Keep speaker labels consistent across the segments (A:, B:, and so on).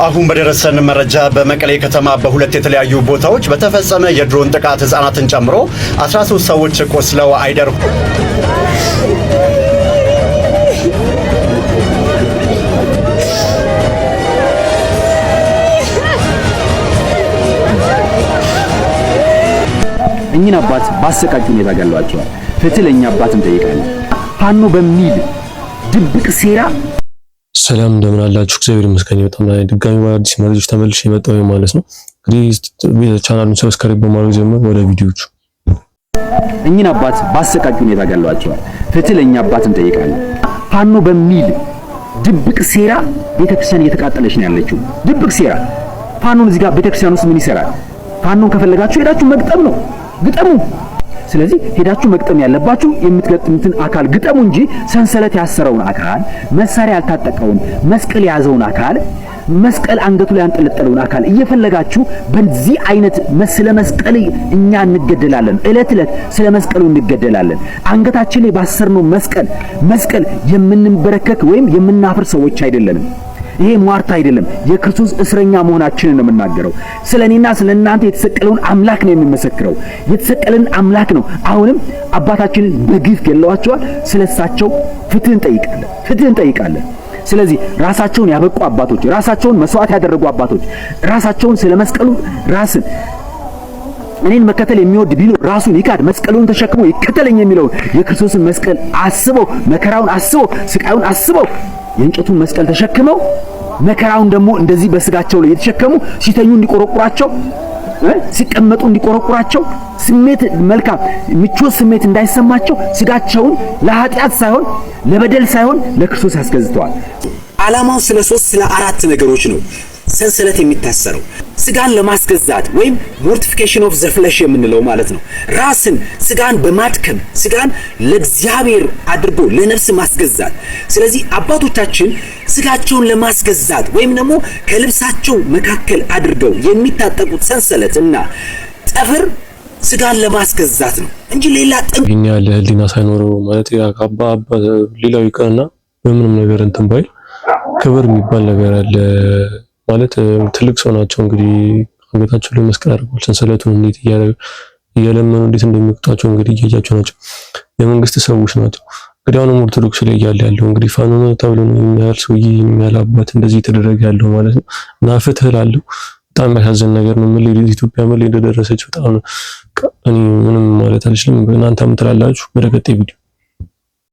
A: አሁን በደረሰን መረጃ በመቀሌ ከተማ በሁለት የተለያዩ ቦታዎች በተፈጸመ የድሮን ጥቃት ህፃናትን ጨምሮ 13 ሰዎች ቆስለው አይደር
B: እኚህን አባት ባሰቃቂ ሁኔታ ገለዋቸዋል። ፍትህ ለኛ አባት እንጠይቃለን። ፋኖ በሚል ድብቅ ሴራ
C: ሰላም እንደምን አላችሁ? እግዚአብሔር ይመስገን በጣም ድጋሚ በአዲስ መረጃዎች ተመልሼ የመጣሁ ማለት ነው። እንግዲህ ቻናሉን ሰብስክራይብ በማድረግ ጀምሮ ወደ ቪዲዮቹ።
B: እኚህን አባት ባሰቃቂ ሁኔታ ገለዋቸዋል። ፍትህ ለኛ አባት እንጠይቃለን። ፋኖ በሚል ድብቅ ሴራ ቤተክርስቲያን እየተቃጠለች ነው ያለችው። ድብቅ ሴራ ፋኖን እዚህ ጋር ቤተክርስቲያን ውስጥ ምን ይሰራል? ፋኖን ከፈለጋችሁ ሄዳችሁ መግጠም ነው፣ ግጠሙ። ስለዚህ ሄዳችሁ መግጠም ያለባችሁ የምትገጥሙትን አካል ግጠሙ እንጂ ሰንሰለት ያሰረውን አካል፣ መሳሪያ ያልታጠቀውን፣ መስቀል ያዘውን አካል፣ መስቀል አንገቱ ላይ ያንጠለጠለውን አካል እየፈለጋችሁ በዚህ አይነት ስለ መስቀል እኛ እንገደላለን። እለት ስለ መስቀሉ እንገደላለን። አንገታችን ላይ ባሰርነው መስቀል የምንበረከክ ወይም የምናፍር ሰዎች አይደለንም። ይሄ ሟርት አይደለም። የክርስቶስ እስረኛ መሆናችንን ነው የምናገረው። ስለኔና ስለናንተ የተሰቀለውን አምላክ ነው የሚመሰክረው። የተሰቀለን አምላክ ነው። አሁንም አባታችንን በግፍ ገለዋቸዋል። ስለሳቸው ፍትህ እንጠይቃለን። ስለዚህ ራሳቸውን ያበቁ አባቶች፣ ራሳቸውን መስዋዕት ያደረጉ አባቶች፣ ራሳቸውን ስለመስቀሉ ራስን እኔን መከተል የሚወድ ቢሉ ራሱን ይካድ መስቀሉን ተሸክሞ ይከተለኝ የሚለውን የክርስቶስን መስቀል አስበው፣ መከራውን አስበው፣ ስቃዩን አስበው የእንጨቱን መስቀል ተሸክመው መከራውን ደግሞ እንደዚህ በስጋቸው ላይ የተሸከሙ ሲተኙ እንዲቆረቁራቸው፣ ሲቀመጡ እንዲቆረቁራቸው፣ ስሜት መልካም ምቾት ስሜት እንዳይሰማቸው ስጋቸውን ለኃጢአት ሳይሆን ለበደል ሳይሆን ለክርስቶስ ያስገዝተዋል። ዓላማው ስለ አራት ነገሮች ነው ሰንሰለት የሚታሰረው። ስጋን ለማስገዛት ወይም ሞርቲፊኬሽን ኦፍ ዘ ፍሌሽ የምንለው ማለት ነው። ራስን ስጋን በማድከም ስጋን ለእግዚአብሔር አድርጎ ለነፍስ ማስገዛት። ስለዚህ አባቶቻችን ስጋቸውን ለማስገዛት ወይም ደግሞ ከልብሳቸው መካከል አድርገው የሚታጠቁት ሰንሰለት እና ጠፍር ስጋን ለማስገዛት ነው እንጂ ሌላ
C: ጥቅም ያለ ህሊና ሳይኖረው ማለት አባ ሌላው ይቀርና በምንም ነገር እንትን ባይል ክብር የሚባል ነገር አለ ማለት ትልቅ ሰው ናቸው። እንግዲህ አንገታቸው ላይ መስቀል አድርገዋል። ሰንሰለቱን እንዴት እየለመኑ እንዴት እንደሚወጣቸው እንግዲህ እያያቸው ናቸው። የመንግስት ሰዎች ናቸው። እንግዲህ አሁንም ኦርቶዶክስ ላይ ያለው እንግዲህ ፋኖ ተብሎ ነው የሚያል ሰውዬ የሚያል አባት እንደዚህ ተደረገ ያለው ማለት ነው። እና ፍትህ ላለው በጣም ያሳዝን ነገር ነው። ኢትዮጵያ ምን ላይ እንደደረሰች በጣም እኔ ምንም ማለት አልችልም። እናንተም ትላላችሁ። በቀጣይ ቪዲዮ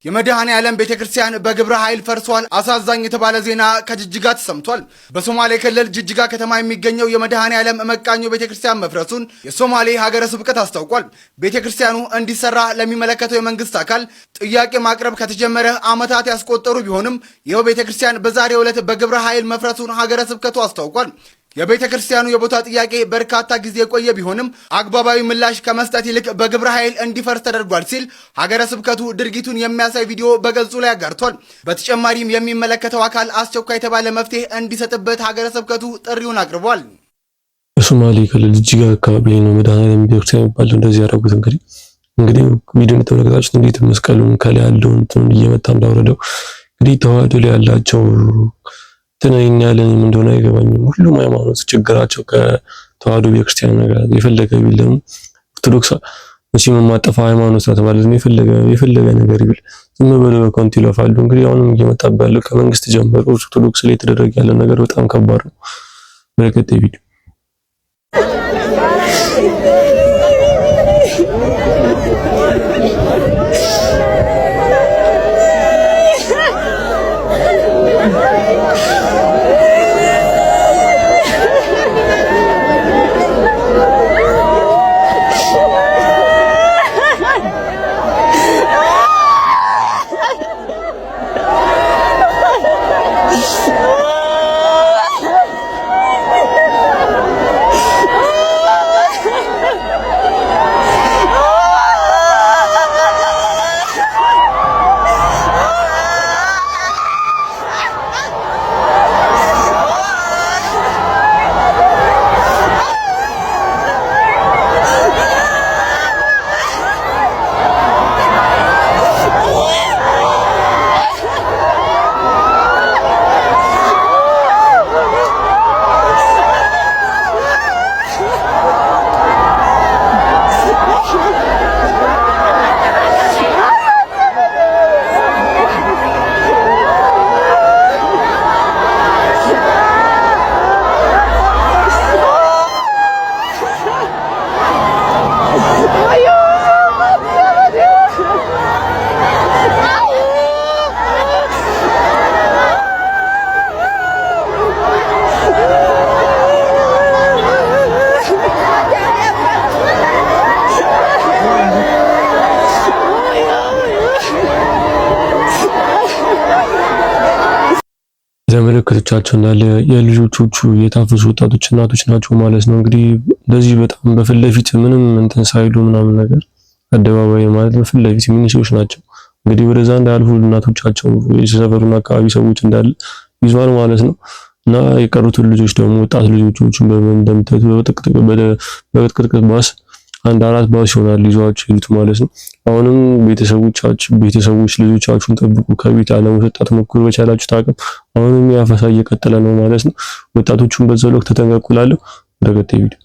D: የመድኃኔ ዓለም ቤተክርስቲያን በግብረ ኃይል ፈርሷል። አሳዛኝ የተባለ ዜና ከጅጅጋ ተሰምቷል። በሶማሌ ክልል ጅጅጋ ከተማ የሚገኘው የመድኃኔ ዓለም መቃኞ ቤተክርስቲያን መፍረሱን የሶማሌ ሀገረ ስብከት አስታውቋል። ቤተክርስቲያኑ እንዲሰራ ለሚመለከተው የመንግስት አካል ጥያቄ ማቅረብ ከተጀመረ ዓመታት ያስቆጠሩ ቢሆንም ይኸው ቤተክርስቲያን በዛሬው ዕለት በግብረ ኃይል መፍረሱን ሀገረ ስብከቱ አስታውቋል። የቤተ ክርስቲያኑ የቦታ ጥያቄ በርካታ ጊዜ የቆየ ቢሆንም አግባባዊ ምላሽ ከመስጠት ይልቅ በግብረ ኃይል እንዲፈርስ ተደርጓል ሲል ሀገረ ስብከቱ ድርጊቱን የሚያሳይ ቪዲዮ በገጹ ላይ አጋርቷል። በተጨማሪም የሚመለከተው አካል አስቸኳይ የተባለ መፍትሄ እንዲሰጥበት ሀገረ ስብከቱ ጥሪውን አቅርቧል።
C: በሶማሌ ክልል ጅጅጋ አካባቢ ነው መድኃኔዓለም ቤተክርስቲያን የሚባለው እንደዚህ ያደረጉት። እንግዲህ ቪዲዮ ተመለከታችሁ እንዴት መስቀሉን ከላይ ያለውን እንትን እየመታ እንዳወረደው እንግዲህ ተዋህዶ ላይ ያላቸው ተነኝ ያለን እንደሆነ አይገባኝም። ሁሉም ሃይማኖት ችግራቸው ከተዋህዶ ቤተክርስቲያን ነገር የፈለገ ቢልም ኦርቶዶክስ መቼም የማጠፋ ሃይማኖት ነው ማለት ነው። የፈለገ ነገር ይብል ዝም ብለው በኮንት ይለፋሉ። እንግዲህ አሁንም እየመጣበት ያለው ከመንግስት ጀምሮ ኦርቶዶክስ ላይ የተደረገ ያለ ነገር በጣም ከባድ ነው። በቀጣይ ቪዲዮ እንደተመለከተቻቸውና የልጆቹ የታፈሱ ወጣቶች እናቶች ናቸው ማለት ነው። እንግዲህ እንደዚህ በጣም በፊት ለፊት ምንም እንትን ሳይሉ ምናምን ነገር አደባባይ ማለት በፊት ለፊት ሚኒሾች ናቸው። እንግዲህ ወደዛ እንዳልፉ እናቶቻቸው የሰፈሩን አካባቢ ሰዎች እንዳለ ይዟል ማለት ነው። እና የቀሩትን ልጆች ደግሞ ወጣት ልጆቹን እንደምታዩት በቅጥቅጥ ባስ አንድ አራት ባስ ይሆናል ይዟቸው ይሉት ማለት ነው። አሁንም ቤተሰቦች ልጆቻችሁን ጠብቁ፣ ከቤት አለመውጣት ሞክሩ በቻላችሁት አቅም። አሁንም ያፈሳ እየቀጠለ ነው ማለት ነው። ወጣቶቹን በዛው ልክ ተጠንቀቁ እላለሁ። ወደ ቀጣይ ቪዲዮ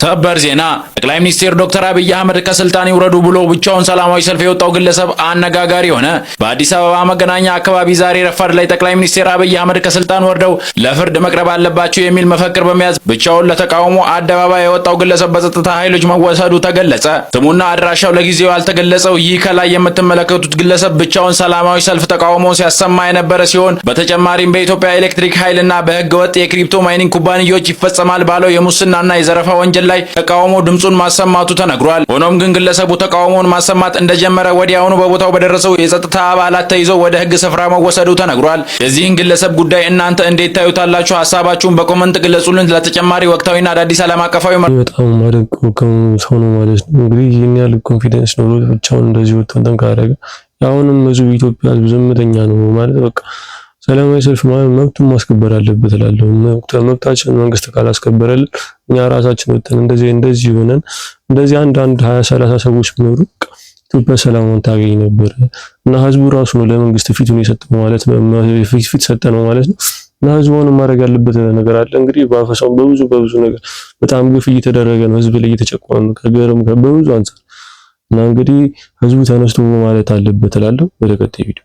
E: ሰበር ዜና። ጠቅላይ ሚኒስትር ዶክተር አብይ አህመድ ከስልጣን ይውረዱ ብሎ ብቻውን ሰላማዊ ሰልፍ የወጣው ግለሰብ አነጋጋሪ ሆነ። በአዲስ አበባ መገናኛ አካባቢ ዛሬ ረፋድ ላይ ጠቅላይ ሚኒስትር አብይ አህመድ ከስልጣን ወርደው ለፍርድ መቅረብ አለባቸው የሚል መፈክር በመያዝ ብቻውን ለተቃውሞ አደባባይ የወጣው ግለሰብ በጸጥታ ኃይሎች መወሰዱ ተገለጸ። ስሙና አድራሻው ለጊዜው ያልተገለጸው ይህ ከላይ የምትመለከቱት ግለሰብ ብቻውን ሰላማዊ ሰልፍ ተቃውሞ ሲያሰማ የነበረ ሲሆን በተጨማሪም በኢትዮጵያ ኤሌክትሪክ ኃይልና በህገ ወጥ የክሪፕቶ ማይኒንግ ኩባንያዎች ይፈጸማል ባለው የሙስናና የዘረፋ ወንጀል ላይ ተቃውሞ ድምጹን ማሰማቱ ተነግሯል። ሆኖም ግን ግለሰቡ ተቃውሞውን ማሰማት እንደጀመረ ወዲያውኑ በቦታው በደረሰው የጸጥታ አባላት ተይዞ ወደ ህግ ስፍራ መወሰዱ ተነግሯል። የዚህን ግለሰብ ጉዳይ እናንተ እንዴት ታዩታላችሁ? ሀሳባችሁን በኮመንት ግለጹልን። ለተጨማሪ ወቅታዊና አዳዲስ ዓለም አቀፋዊ
C: በጣም ማደንቀው ሰው ነው ማለት ነው። እንግዲህ ይህን ያህል ኮንፊደንስ ኖሮ ብቻውን እንደዚህ ወጥቶ ጠንካራ ያደረገ አሁንም ህዝቡ ኢትዮጵያ ህዝብ ዝምተኛ ነው ማለት በቃ ሰላማዊ ሰልፍ ማለት መብቱን ማስከበር አለበት እላለሁ። መብታችን መንግስት ካላስከበረልን እኛ ራሳችን ወጥተን እንደዚህ ሆነን እንደዚህ አንድ 20 30 ሰዎች ቢኖሩ ኢትዮጵያ ሰላሙን ታገኝ ነበር እና ህዝቡ ራሱ ነው ለመንግስት ፊቱን የሰጠው ማለት ነው። ፊት ሰጠ ነው ማለት ነው። እና ህዝቡን ማድረግ ያለበት ነገር አለ። እንግዲህ ባፈሳው በብዙ ነገር በጣም ግፍ እየተደረገ ነው። ህዝብ ላይ እየተጨቆነ ነው በብዙ አንፃር እና እንግዲህ ህዝቡ ተነስቶ ማለት አለበት እላለሁ። ወደ ቀጣይ ቪዲዮ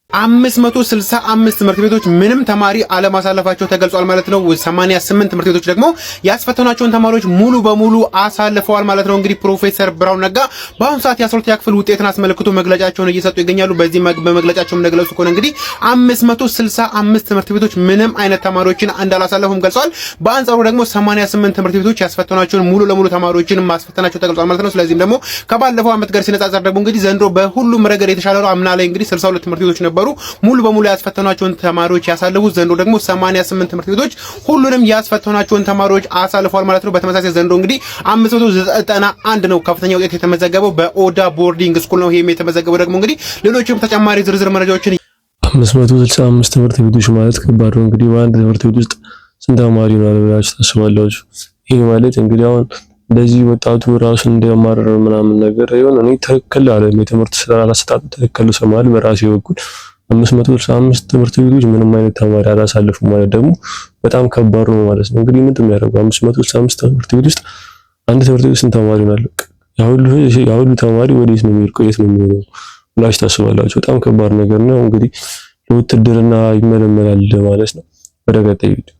F: 565 ትምህርት ቤቶች ምንም ተማሪ አለማሳለፋቸው ተገልጿል ማለት ነው። 88 ትምህርት ቤቶች ደግሞ ያስፈተኗቸውን ተማሪዎች ሙሉ በሙሉ አሳልፈዋል ማለት ነው። እንግዲህ ፕሮፌሰር ብርሃኑ ነጋ በአሁኑ ሰዓት የ12ኛ ክፍል ውጤትን አስመልክቶ መግለጫቸውን እየሰጡ ይገኛሉ። በዚህ በመግለጫቸው እንደገለጹ ከሆነ እንግዲህ 565 ትምህርት ቤቶች ምንም አይነት ተማሪዎችን እንዳላሳለፉም ገልጸዋል። በአንጻሩ ደግሞ 88 ትምህርት ቤቶች ያስፈተኗቸውን ሙሉ ለሙሉ ተማሪዎችን ማስፈተናቸው ተገልጿል ማለት ነው። ስለዚህም ደግሞ ከባለፈው ዓመት ጋር ሲነጻጸር ደግሞ እንግዲህ ዘንድሮ በሁሉም ረገድ የተሻለ ነው። አምና ላይ እንግዲህ 62 ትምህርት ቤቶች ነበሩ ሙሉ በሙሉ ያስፈተኗቸውን ተማሪዎች ያሳለፉት። ዘንድሮ ደግሞ 88 ትምህርት ቤቶች ሁሉንም ያስፈተኗቸውን ተማሪዎች አሳልፈዋል ማለት ነው። በተመሳሳይ ዘንድሮ እንግዲህ 591 ነው ከፍተኛ ውጤት የተመዘገበው በኦዳ ቦርዲንግ ስኩል ነው። ይሄም የተመዘገበው ደግሞ እንግዲህ ሌሎችም ተጨማሪ ዝርዝር መረጃዎችን
C: 565 ትምህርት ቤቶች ማለት ከባድ ነው። እንግዲህ በአንድ ትምህርት ቤት ውስጥ ስንት ተማሪ ነው ብላችሁ ታስባላችሁ? ይሄ ማለት እንግዲህ አሁን እንደዚህ ወጣቱ ራሱን እንደማረር ምናምን ነገር ይሆን እኔ ትክክል አይደለም። የትምህርት ስራ አላስጣጥ ትክክል ሰማል በራሴ በኩል 565 ትምህርት ቤቶች ምንም አይነት ተማሪ አላሳለፉም ማለት ደግሞ በጣም ከባድ ነው ማለት ነው። እንግዲህ ምንድን ነው ያደረገው 565 ትምህርት ቤት ውስጥ አንድ ትምህርት ቤት ስንት ተማሪ ነው? ያሁሉ ተማሪ ወዴት ነው የሚሄደው? የት ነው የሚሆነው ብላችሁ ታስባላችሁ? በጣም ከባድ ነገር ነው። እንግዲህ ለውትድርና ይመለመላል ማለት ነው። ወደ ቀጣይ ቪዲዮ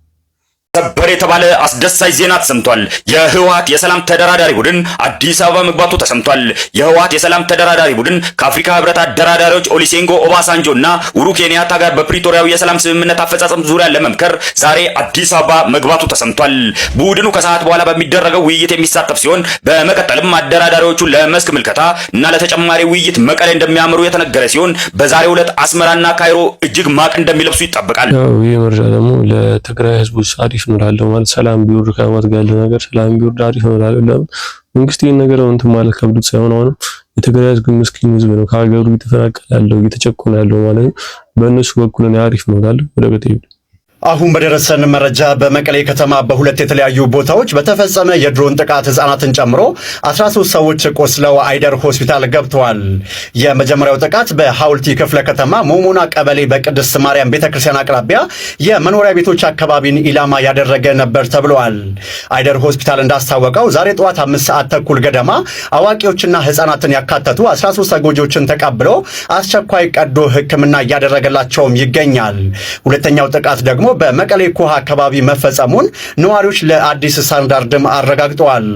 G: ሰበር የተባለ አስደሳች ዜና ተሰምቷል። የህወሓት የሰላም ተደራዳሪ ቡድን አዲስ አበባ መግባቱ ተሰምቷል። የህወሓት የሰላም ተደራዳሪ ቡድን ከአፍሪካ ህብረት አደራዳሪዎች ኦሉሴጉን ኦባሳንጆ እና ኡሁሩ ኬንያታ ጋር በፕሪቶሪያው የሰላም ስምምነት አፈጻጸም ዙሪያ ለመምከር ዛሬ አዲስ አበባ መግባቱ ተሰምቷል። ቡድኑ ከሰዓት በኋላ በሚደረገው ውይይት የሚሳተፍ ሲሆን በመቀጠልም አደራዳሪዎቹ ለመስክ ምልከታ እና ለተጨማሪ ውይይት መቀሌ እንደሚያመሩ የተነገረ ሲሆን በዛሬው ዕለት አስመራና ካይሮ እጅግ ማቅ እንደሚለብሱ ይጠበቃል።
C: ይህ መረጃ ደግሞ ለትግራይ ህዝቦች አሪፍ ነው እላለሁ። ማለት ሰላም ቢወርድ ከህወሓት ጋር ያለ ነገር ሰላም ቢወርድ አሪፍ ነው እላለሁ። ለምን መንግስት ይሄን ነገር እንትን ማለት ከብዱት ሳይሆን አሁንም የትግራይ ህዝብ ምስኪን ህዝብ ነው፣ ከሀገሩ እየተፈናቀለ ያለው እየተጨቆነ ያለው ማለት ነው። በእነሱ በኩል ነው አሪፍ ነው እላለሁ። ወደ ቀጣይ
A: አሁን በደረሰን መረጃ በመቀሌ ከተማ በሁለት የተለያዩ ቦታዎች በተፈጸመ የድሮን ጥቃት ህፃናትን ጨምሮ 13 ሰዎች ቆስለው አይደር ሆስፒታል ገብተዋል። የመጀመሪያው ጥቃት በሐውልቲ ክፍለ ከተማ ሞሞና ቀበሌ በቅድስት ማርያም ቤተክርስቲያን አቅራቢያ የመኖሪያ ቤቶች አካባቢን ኢላማ ያደረገ ነበር ተብሏል። አይደር ሆስፒታል እንዳስታወቀው ዛሬ ጠዋት 5 ሰዓት ተኩል ገደማ አዋቂዎችና ህፃናትን ያካተቱ 13 ተጎጂዎችን ተቀብሎ አስቸኳይ ቀዶ ሕክምና እያደረገላቸውም ይገኛል። ሁለተኛው ጥቃት ደግሞ በመቀሌ ኮሃ አካባቢ መፈጸሙን ነዋሪዎች ለአዲስ ስታንዳርድም አረጋግጠዋል።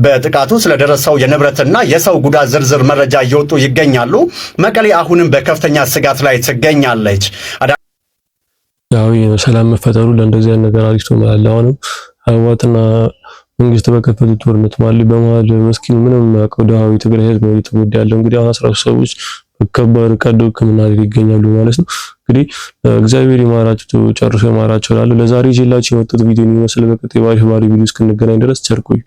A: በጥቃቱ ስለደረሰው የንብረትና የሰው ጉዳት ዝርዝር መረጃ እየወጡ ይገኛሉ። መቀሌ አሁንም በከፍተኛ ስጋት ላይ ትገኛለች።
C: ያው ሰላም መፈጠሩ ለእንደዚህ አይነት ነገር አሪፍ ነው ማለት ነው። አሁንም ህወሓትና መንግስት በከፈቱት ጦርነት ማለት በመሃል መስኪን ምንም ያውቀው ደሃው የትግራይ ህዝብ ነው የተጎዳ ያለው። እንግዲህ 13 ሰዎች ከባድ ቀዶ ሕክምና ላይ ይገኛሉ ማለት ነው። እንግዲህ እግዚአብሔር ይማራቸው ጨርሶ ይማራቸው እላለሁ። ለዛሬ ይዤላችሁ የመጣሁት ቪዲዮ የሚመስል በቀጣይ ባሪፍ ቪዲዮ እስክንገናኝ ድረስ ቸር ቆዩ።